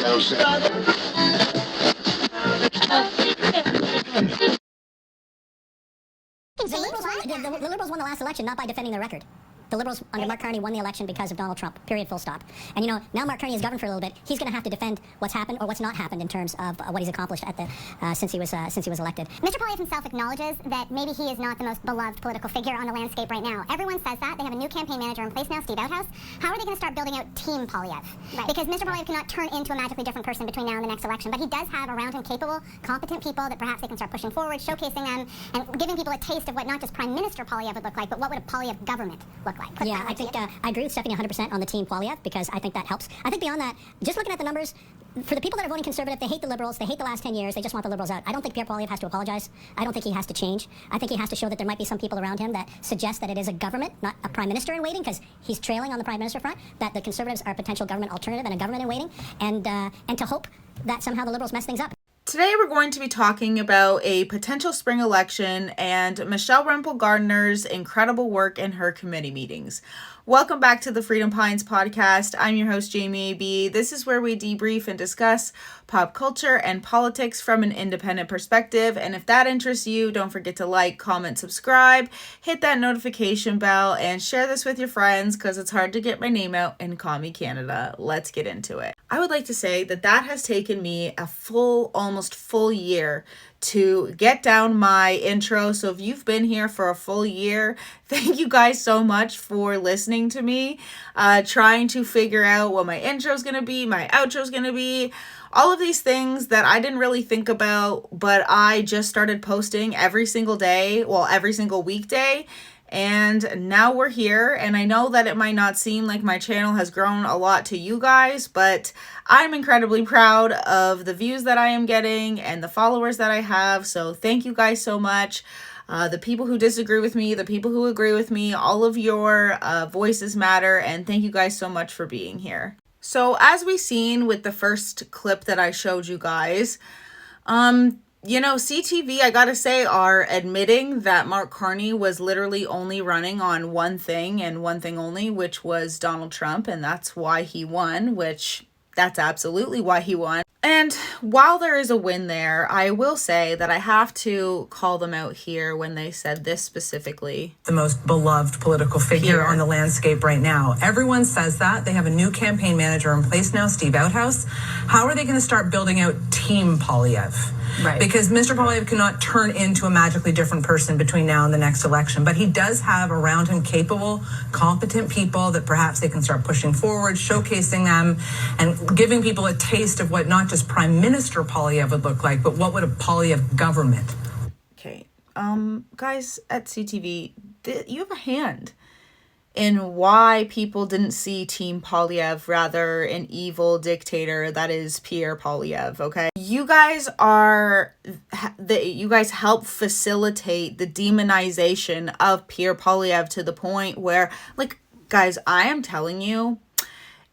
The Liberals won the last election not by defending their record. The Liberals under MarkCarney won the election because of Donald Trump, period, full stop. And you know, now MarkCarney has governed for a little bit. He's going to have to defend what's happened or what's not happened in terms of what he's accomplished at the since he was elected. Mr. Poilievre himself acknowledges that maybe he is not the most beloved political figure on the landscape right now. Everyone says that. They have a new campaign manager in place now, Steve Outhouse. How are they going to start building out Team Poilievre? Right. Because Mr. Poilievre cannot turn into a magically different person between now and the next election, but he does have around him capable, competent people that perhaps they can start pushing forward, showcasing them, and giving people a taste of what not just Prime Minister Poilievre would look like, but what would a Poilievre government look like. Yeah, I think I agree with Stephanie 100% on the Team Poilievre because I think that helps. I think beyond that, just looking at the numbers, for the people that are voting Conservative, they hate the Liberals, they hate the last 10 years, they just want the Liberals out. I don't think Pierre Poilievre has to apologize. I don't think he has to change. I think he has to show that there might be some people around him that suggest that it is a government, not a Prime Minister in waiting, because he's trailing on the Prime Minister front, that the Conservatives are a potential government alternative and a government in waiting, and to hope that somehow the Liberals mess things up. Today we're going to be talking about a potential spring election and Michelle Gardner's incredible work in her committee meetings. Welcome back to the Freedom Pines podcast. I'm your host, Jamie A.B. This is where we debrief and discuss pop culture and politics from an independent perspective. And if that interests you, don't forget to like, comment, subscribe, hit that notification bell, and share this with your friends because it's hard to get my name out in Commie Canada. Let's get into it. I would like to say that has taken me a almost full year to get down my intro. So if you've been here for a full year, thank you guys so much for listening to me, trying to figure out what my intro is going to be, my outro is going to be, all of these things that I didn't really think about, but I just started posting every single day, every single weekday. And now we're here, and I know that it might not seem like my channel has grown a lot to you guys, but I'm incredibly proud of the views that I am getting and the followers that I have. So thank you guys so much. The people who disagree with me, the people who agree with me, all of your voices matter, and thank you guys so much for being here. So as we seen with the first clip that I showed you guys, CTV, I gotta say, are admitting that MarkCarney was literally only running on one thing and one thing only, which was Donald Trump, and that's why he won, that's absolutely why he won. And while there is a win there, I will say that I have to call them out here when they said this specifically. The most beloved political figure on the landscape right now. Everyone says that. They have a new campaign manager in place now, Steve Outhouse. How are they going to start building out Team Poilievre? Right. Because Mr. Poilievre cannot turn into a magically different person between now and the next election, but he does have around him capable, competent people that perhaps they can start pushing forward, showcasing them, and giving people a taste of what not just Prime Minister Poilievre would look like, but what would a Poilievre government? Okay, guys at CTV, you have a hand in why people didn't see Team Poilievre, rather an evil dictator that is Pierre Poilievre, okay? You guys help facilitate the demonization of Pierre Poilievre to the point where, guys, I am telling you,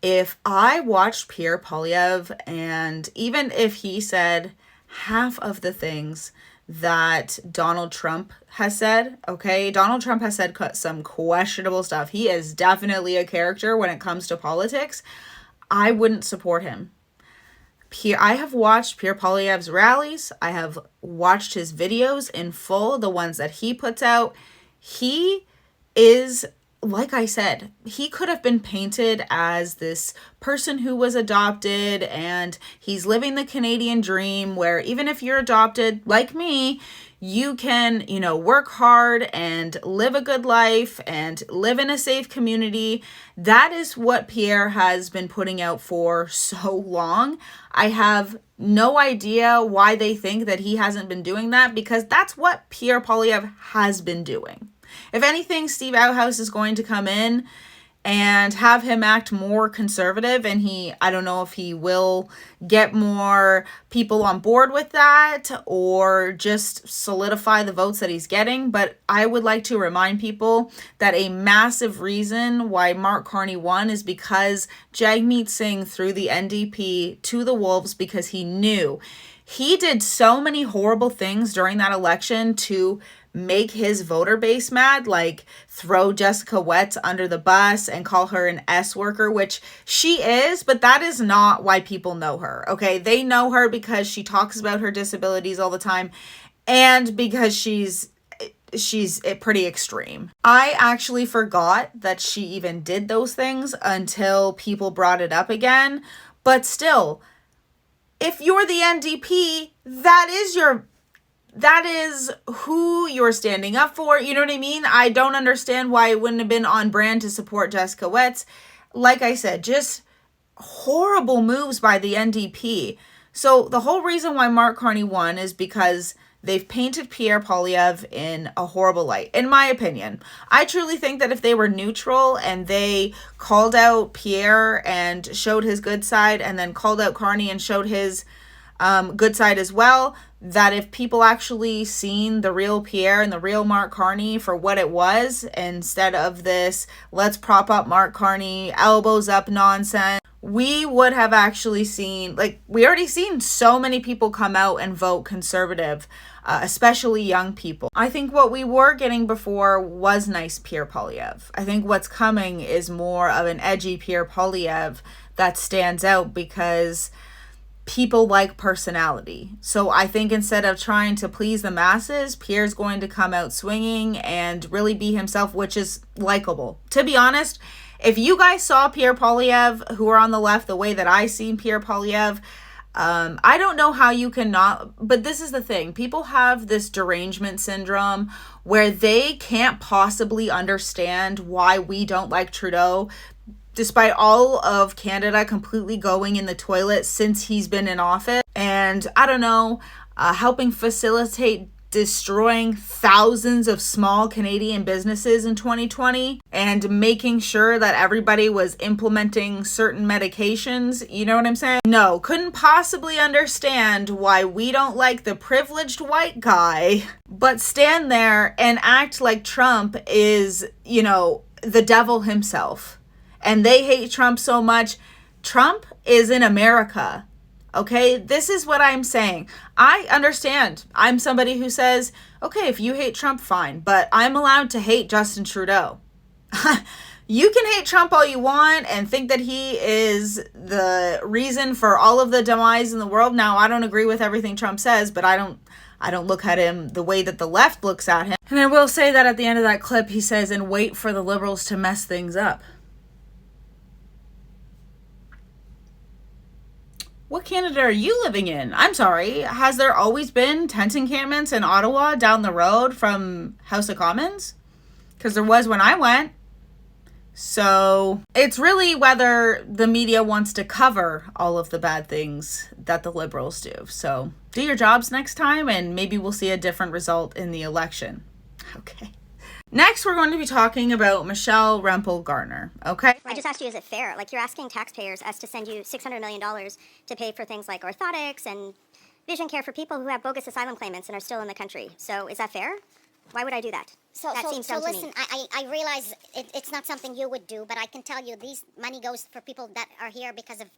if I watched Pierre Poilievre, and even if he said half of the things that Donald Trump has said, okay? Donald Trump has said some questionable stuff. He is definitely a character when it comes to politics. I wouldn't support him. I have watched Pierre Poilievre's rallies. I have watched his videos in full, the ones that he puts out. He is, like I said, he could have been painted as this person who was adopted and he's living the Canadian dream where even if you're adopted like me, you can, work hard and live a good life and live in a safe community. That is what Pierre has been putting out for so long. I have no idea why they think that he hasn't been doing that, because that's what Pierre Poilievre has been doing. If anything, Steve Outhouse is going to come in and have him act more conservative, and I don't know if he will get more people on board with that or just solidify the votes that he's getting. But I would like to remind people that a massive reason why MarkCarney won is because Jagmeet Singh threw the NDP to the wolves, because he knew he did so many horrible things during that election to make his voter base mad, like throw Jessica Wetz under the bus and call her an S worker, which she is, but that is not why people know her, okay? They know her because she talks about her disabilities all the time and because she's pretty extreme. I actually forgot that she even did those things until people brought it up again, but still, if you're the NDP, that is who you're standing up for. You know what I mean? I don't understand why it wouldn't have been on brand to support Jessica Wetz. Like I said, just horrible moves by the NDP. So the whole reason why MarkCarney won is because they've painted PierrePoilievre in a horrible light, in my opinion. I truly think that if they were neutral and they called out Pierre and showed his good side and then called out Carney and showed his good side as well, that if people actually seen the real Pierre and the real MarkCarney for what it was, instead of this let's prop up MarkCarney, elbows up nonsense, we would have actually seen, like, we already seen so many people come out and vote conservative, especially young people. I think what we were getting before was nice PierrePoilievre. I think what's coming is more of an edgy PierrePoilievre that stands out because people like personality. So I think instead of trying to please the masses, Pierre's going to come out swinging and really be himself, which is likable. To be honest, if you guys saw PierrePoilievre, who are on the left, the way that I seen PierrePoilievre, I don't know how you cannot, but this is the thing. People have this derangement syndrome where they can't possibly understand why we don't like Trudeau, despite all of Canada completely going in the toilet since he's been in office. And I don't know, helping facilitate destroying thousands of small Canadian businesses in 2020 and making sure that everybody was implementing certain medications. You know what I'm saying? No, couldn't possibly understand why we don't like the privileged white guy, but stand there and act like Trump is, you know, the devil himself. And they hate Trump so much. Trump is in America. Okay, this is what I'm saying. I understand. I'm somebody who says, okay, if you hate Trump, fine, but I'm allowed to hate Justin Trudeau. You can hate Trump all you want and think that he is the reason for all of the demise in the world. Now, I don't agree with everything Trump says, but I don't look at him the way that the left looks at him. And I will say that at the end of that clip, he says, and wait for the liberals to mess things up. What Canada are you living in? I'm sorry. Has there always been tent encampments in Ottawa down the road from House of Commons? Because there was when I went. So it's really whether the media wants to cover all of the bad things that the Liberals do. So do your jobs next time and maybe we'll see a different result in the election. Okay. Next, we're going to be talking about Michelle Garner, okay? I just asked you, is it fair? Like, you're asking taxpayers us to send you $600 million to pay for things like orthotics and vision care for people who have bogus asylum claimants and are still in the country. So is that fair? Why would I do that? That seems dumb to me. So listen, I realize it's not something you would do, but I can tell you this money goes for people that are here because of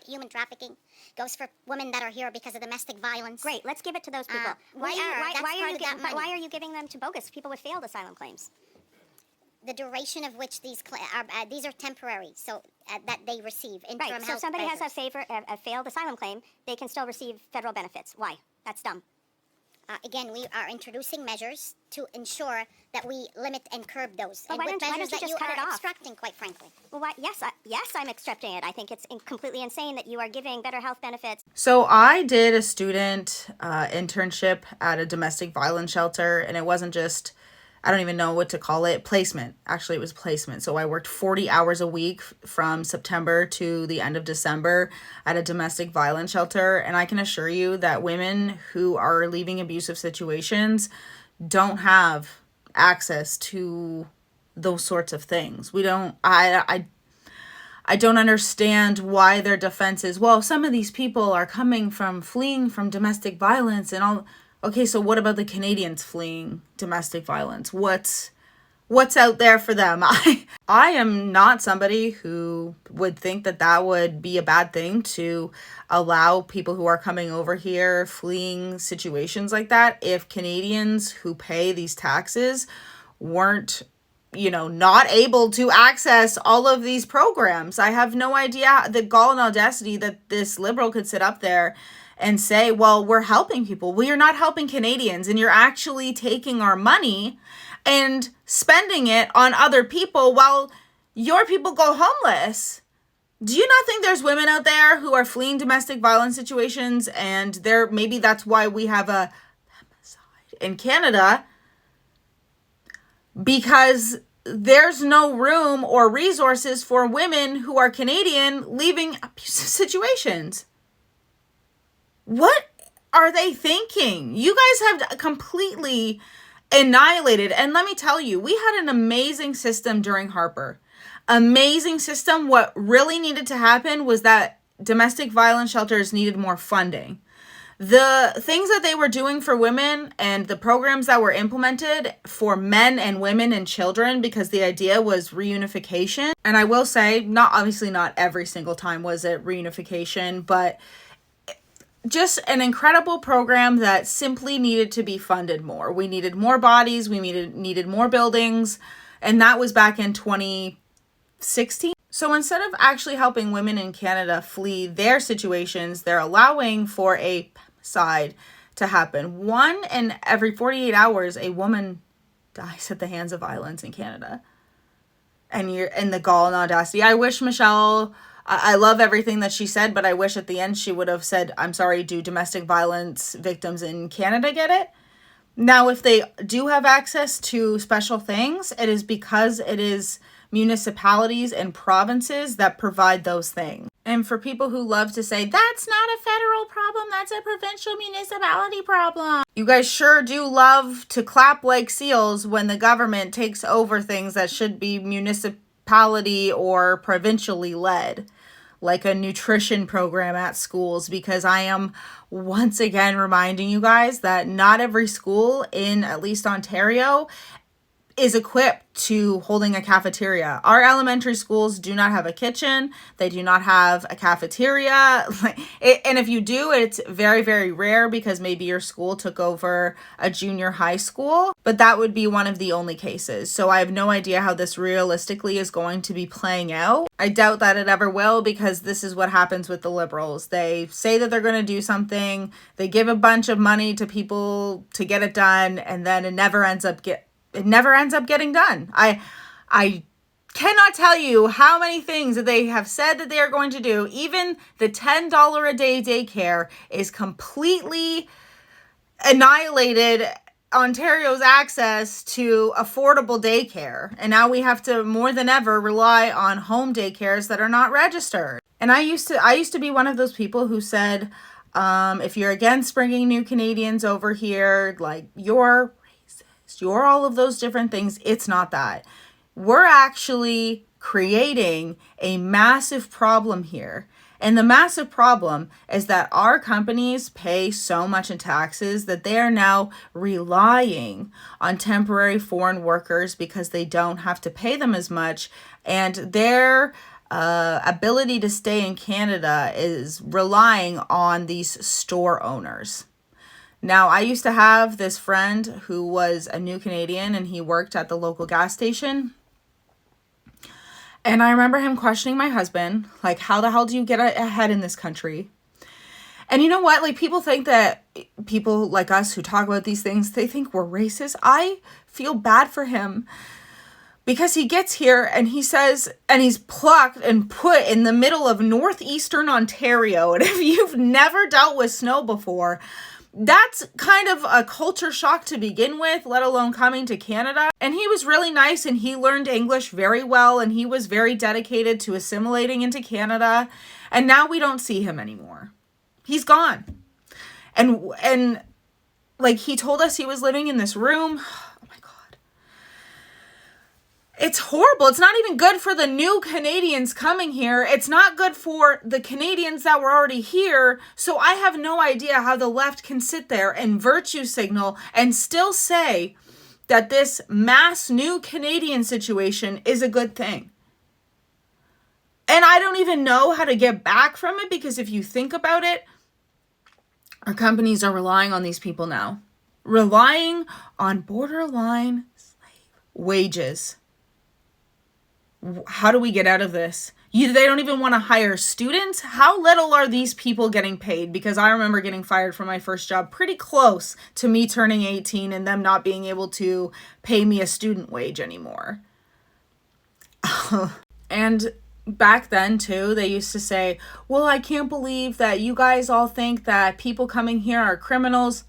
human trafficking, goes for women that are here because of domestic violence. Great, let's give it to those people. Why are you giving them to bogus people with failed asylum claims? The duration of which these are temporary, so that they receive interim health. So if somebody has a failed asylum claim, they can still receive federal benefits. Why? That's dumb. Again, we are introducing measures to ensure that we limit and curb those. But why don't you just cut it off? Obstructing, quite frankly. Well, yes, I'm obstructing it. I think it's completely insane that you are giving better health benefits. So I did a student internship at a domestic violence shelter, and it wasn't just, I don't even know what to call it, placement. Actually, it was placement. So I worked 40 hours a week from September to the end of December at a domestic violence shelter. And I can assure you that women who are leaving abusive situations don't have access to those sorts of things. I don't understand why their defense is, well, some of these people are fleeing from domestic violence and all. Okay, so what about the Canadians fleeing domestic violence? What's what's out there for them. I am not somebody who would think that that would be a bad thing to allow people who are coming over here fleeing situations like that. If Canadians who pay these taxes weren't, not able to access all of these programs. I have no idea the gall and audacity that this Liberal could sit up there and say, well, we're helping people. Well, you're not helping Canadians, and you're actually taking our money and spending it on other people while your people go homeless. Do you not think there's women out there who are fleeing domestic violence situations, and maybe that's why we have a femicide in Canada, because there's no room or resources for women who are Canadian leaving abusive situations? What are they thinking? You guys have completely annihilated. And let me tell you, we had an amazing system during Harper. Amazing system. What really needed to happen was that domestic violence shelters needed more funding. The things that they were doing for women and the programs that were implemented for men and women and children, because the idea was reunification. And I will say, obviously not every single time was it reunification, but just an incredible program that simply needed to be funded more. We needed more bodies. We needed more buildings. And that was back in 2016. So instead of actually helping women in Canada flee their situations, they're allowing for a femicide to happen. 1 in every 48 hours, a woman dies at the hands of violence in Canada. And you're in the gall and audacity. I wish Michelle, I love everything that she said, but I wish at the end she would have said, I'm sorry, do domestic violence victims in Canada get it? Now, if they do have access to special things, it is because it is municipalities and provinces that provide those things. And for people who love to say, that's not a federal problem, that's a provincial municipality problem. You guys sure do love to clap like seals when the government takes over things that should be municipality or provincially led, like a nutrition program at schools, because I am once again reminding you guys that not every school in at least Ontario is equipped to holding a cafeteria. Our elementary schools do not have a kitchen. They do not have a cafeteria. And if you do, it's very, very rare because maybe your school took over a junior high school, but that would be one of the only cases. So I have no idea how this realistically is going to be playing out. I doubt that it ever will, because this is what happens with the Liberals. They say that they're going to do something. They give a bunch of money to people to get it done, and then it never ends up getting done. I cannot tell you how many things that they have said that they are going to do. Even the $10 a day daycare is completely annihilated Ontario's access to affordable daycare. And now we have to more than ever rely on home daycares that are not registered. And I used to be one of those people who said, if you're against bringing new Canadians over here, like you're all of those different things. It's not that. We're actually creating a massive problem here. And the massive problem is that our companies pay so much in taxes that they are now relying on temporary foreign workers because they don't have to pay them as much. And their ability to stay in Canada is relying on these store owners. Now, I used to have this friend who was a new Canadian, and he worked at the local gas station. And I remember him questioning my husband, like, how the hell do you get ahead in this country? And you know what? Like, people think that people like us who talk about these things, they think we're racist. I feel bad for him because he gets here and he says, and he's plucked and put in the middle of northeastern Ontario. And if you've never dealt with snow before, that's kind of a culture shock to begin with, let alone coming to Canada. And he was really nice, and he learned English very well, and he was very dedicated to assimilating into Canada. And now we don't see him anymore. He's gone. And like, he told us he was living in this room. Oh my God. It's horrible. It's not even good for the new Canadians coming here. It's not good for the Canadians that were already here. So I have no idea how the left can sit there and virtue signal and still say that this mass new Canadian situation is a good thing. And I don't even know how to get back from it, because if you think about it, our companies are relying on these people now. Relying on borderline slave wages. How do we get out of this? They don't even want to hire students. How little are these people getting paid? Because I remember getting fired from my first job pretty close to me turning 18 and them not being able to pay me a student wage anymore. And back then too, they used to say, well, I can't believe that you guys all think that people coming here are criminals.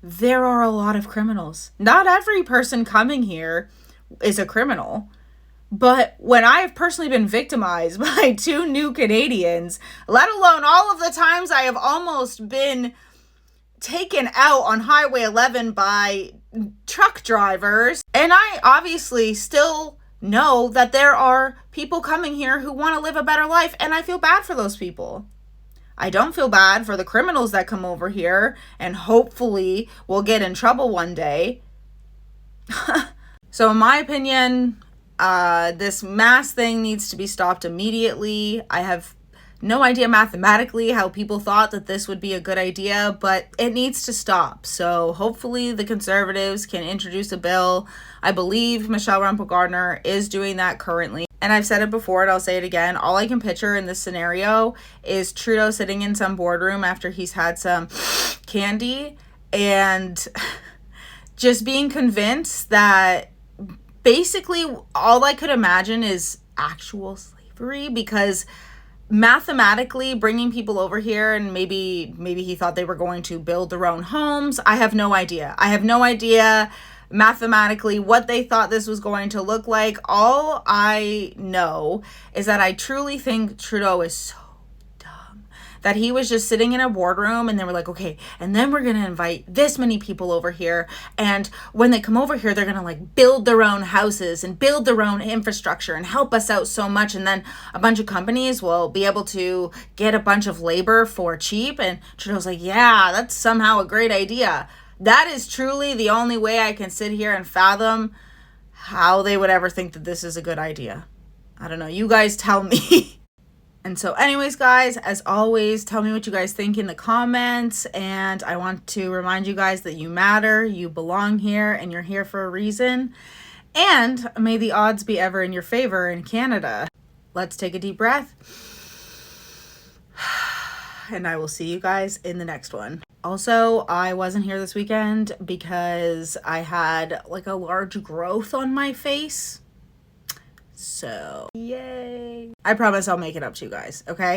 There are a lot of criminals. Not every person coming here is a criminal. But when I've personally been victimized by 2 new Canadians, let alone all of the times I have almost been taken out on Highway 11 by truck drivers, and I obviously still know that there are people coming here who want to live a better life, and I feel bad for those people. I don't feel bad for the criminals that come over here and hopefully will get in trouble one day. So in my opinion, this mass thing needs to be stopped immediately. I have no idea mathematically how people thought that this would be a good idea, but it needs to stop. So hopefully the Conservatives can introduce a bill. I believe Michelle Gardner is doing that currently. And I've said it before and I'll say it again. All I can picture in this scenario is Trudeau sitting in some boardroom after he's had some candy and just being convinced that basically all I could imagine is actual slavery, because mathematically bringing people over here, and maybe he thought they were going to build their own homes. I have no idea. I have no idea mathematically what they thought this was going to look like. All I know is that I truly think Trudeau is so dumb that he was just sitting in a boardroom and they were like, okay, and then we're going to invite this many people over here. And when they come over here, they're going to like build their own houses and build their own infrastructure and help us out so much. And then a bunch of companies will be able to get a bunch of labor for cheap. And Trudeau's like, yeah, that's somehow a great idea. That is truly the only way I can sit here and fathom how they would ever think that this is a good idea. I don't know. You guys tell me. And so anyways, guys, as always, tell me what you guys think in the comments. And I want to remind you guys that you matter, you belong here, and you're here for a reason. And may the odds be ever in your favor in Canada. Let's take a deep breath. And I will see you guys in the next one. Also, I wasn't here this weekend because I had like a large growth on my face. So, yay. I promise I'll make it up to you guys, okay?